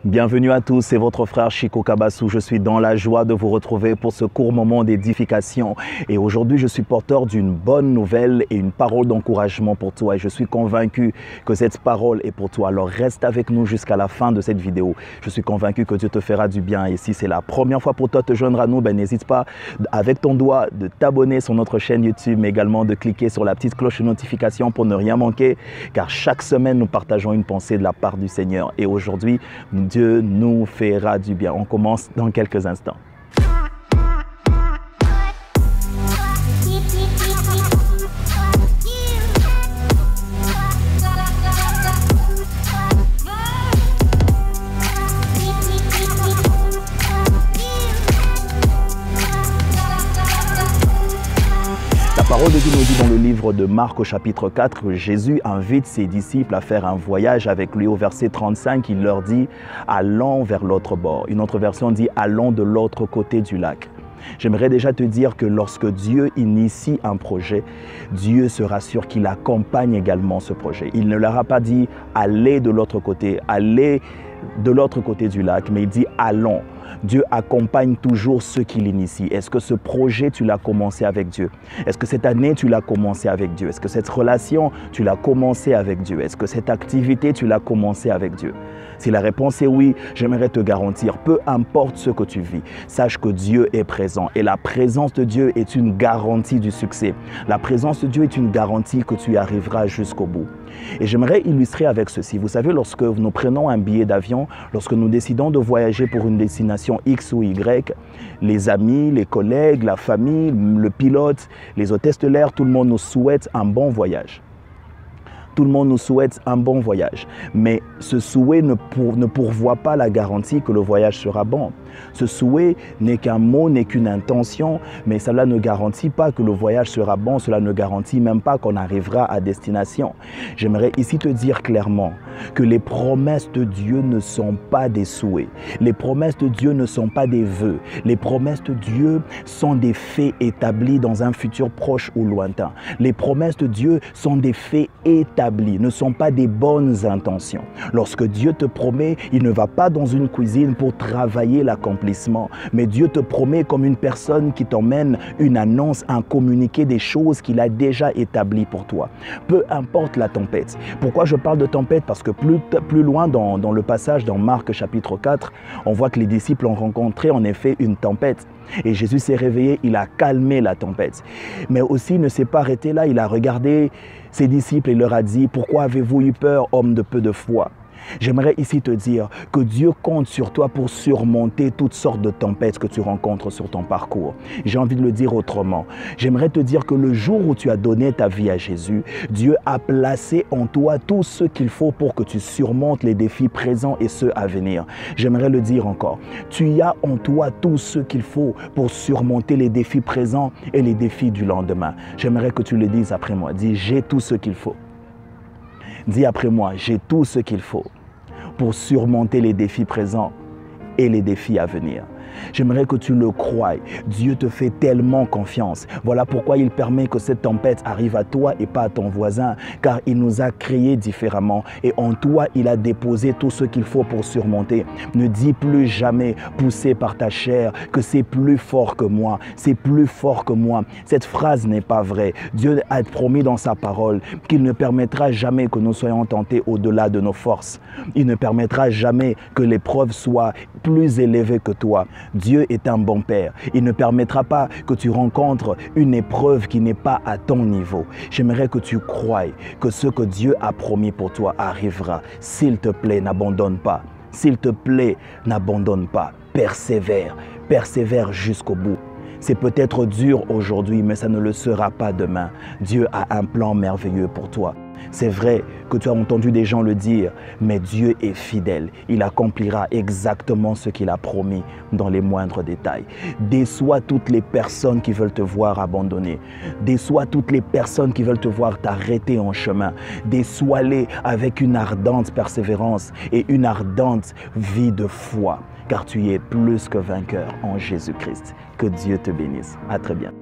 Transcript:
Bienvenue à tous, c'est votre frère Chico Kabassou. Je suis dans la joie de vous retrouver pour ce court moment d'édification. Et aujourd'hui, je suis porteur d'une bonne nouvelle et une parole d'encouragement pour toi. Et je suis convaincu que cette parole est pour toi. Alors reste avec nous jusqu'à la fin de cette vidéo. Je suis convaincu que Dieu te fera du bien. Et si c'est la première fois pour toi de te joindre à nous, n'hésite pas avec ton doigt de t'abonner sur notre chaîne YouTube, mais également de cliquer sur la petite cloche de notification pour ne rien manquer. Car chaque semaine, nous partageons une pensée de la part du Seigneur. Et aujourd'hui, Dieu nous fera du bien. On commence dans quelques instants. La parole de Dieu nous dit dans le livre de Marc au chapitre 4 que Jésus invite ses disciples à faire un voyage avec lui. Au verset 35, il leur dit « Allons vers l'autre bord ». Une autre version dit « Allons de l'autre côté du lac ». J'aimerais déjà te dire que lorsque Dieu initie un projet, Dieu sera sûr qu'il accompagne également ce projet. Il ne leur a pas dit « Allez de l'autre côté »,« Allez de l'autre côté du lac », mais il dit « Allons ». Dieu accompagne toujours ceux qui l'initient. Est-ce que ce projet, tu l'as commencé avec Dieu? Est-ce que cette année, tu l'as commencé avec Dieu? Est-ce que cette relation, tu l'as commencé avec Dieu? Est-ce que cette activité, tu l'as commencé avec Dieu? Si la réponse est oui, j'aimerais te garantir, peu importe ce que tu vis, sache que Dieu est présent. Et la présence de Dieu est une garantie du succès. La présence de Dieu est une garantie que tu arriveras jusqu'au bout. Et j'aimerais illustrer avec ceci. Vous savez, lorsque nous prenons un billet d'avion, lorsque nous décidons de voyager pour une destination X ou Y, les amis, les collègues, la famille, le pilote, les hôtesses de l'air, tout le monde nous souhaite un bon voyage. Tout le monde nous souhaite un bon voyage. Mais ce souhait ne pourvoit pas la garantie que le voyage sera bon. Ce souhait n'est qu'un mot, n'est qu'une intention, mais cela ne garantit pas que le voyage sera bon, cela ne garantit même pas qu'on arrivera à destination. J'aimerais ici te dire clairement que les promesses de Dieu ne sont pas des souhaits. Les promesses de Dieu ne sont pas des vœux. Les promesses de Dieu sont des faits établis dans un futur proche ou lointain. Les promesses de Dieu sont des faits établis, ne sont pas des bonnes intentions. Lorsque Dieu te promet, il ne va pas dans une cuisine pour travailler l'accomplissement, mais Dieu te promet comme une personne qui t'emmène une annonce, un communiqué des choses qu'il a déjà établies pour toi. Peu importe la tempête. Pourquoi je parle de tempête? Parce que plus loin dans le passage dans Marc chapitre 4, on voit que les disciples ont rencontré en effet une tempête. Et Jésus s'est réveillé, il a calmé la tempête. Mais aussi, il ne s'est pas arrêté là, il a regardé ses disciples et leur a dit « Pourquoi avez-vous eu peur, homme de peu de foi ?» J'aimerais ici te dire que Dieu compte sur toi pour surmonter toutes sortes de tempêtes que tu rencontres sur ton parcours. J'ai envie de le dire autrement. J'aimerais te dire que le jour où tu as donné ta vie à Jésus, Dieu a placé en toi tout ce qu'il faut pour que tu surmontes les défis présents et ceux à venir. J'aimerais le dire encore. Tu as en toi tout ce qu'il faut pour surmonter les défis présents et les défis du lendemain. J'aimerais que tu le dises après moi. Dis, j'ai tout ce qu'il faut. Dis après moi, j'ai tout ce qu'il faut pour surmonter les défis présents et les défis à venir. J'aimerais que tu le croies. Dieu te fait tellement confiance. Voilà pourquoi il permet que cette tempête arrive à toi et pas à ton voisin, car il nous a créés différemment et en toi, il a déposé tout ce qu'il faut pour surmonter. Ne dis plus jamais, poussé par ta chair, que c'est plus fort que moi. C'est plus fort que moi. Cette phrase n'est pas vraie. Dieu a promis dans sa parole qu'il ne permettra jamais que nous soyons tentés au-delà de nos forces. Il ne permettra jamais que l'épreuve soit plus élevée que toi. Dieu est un bon Père. Il ne permettra pas que tu rencontres une épreuve qui n'est pas à ton niveau. J'aimerais que tu croies que ce que Dieu a promis pour toi arrivera. S'il te plaît, n'abandonne pas. S'il te plaît, n'abandonne pas. Persévère. Persévère jusqu'au bout. C'est peut-être dur aujourd'hui, mais ça ne le sera pas demain. Dieu a un plan merveilleux pour toi. C'est vrai que tu as entendu des gens le dire, mais Dieu est fidèle. Il accomplira exactement ce qu'il a promis dans les moindres détails. Déçois toutes les personnes qui veulent te voir abandonner. Déçois toutes les personnes qui veulent te voir t'arrêter en chemin. Déçois-les avec une ardente persévérance et une ardente vie de foi. Car tu es plus que vainqueur en Jésus-Christ. Que Dieu te bénisse. À très bientôt.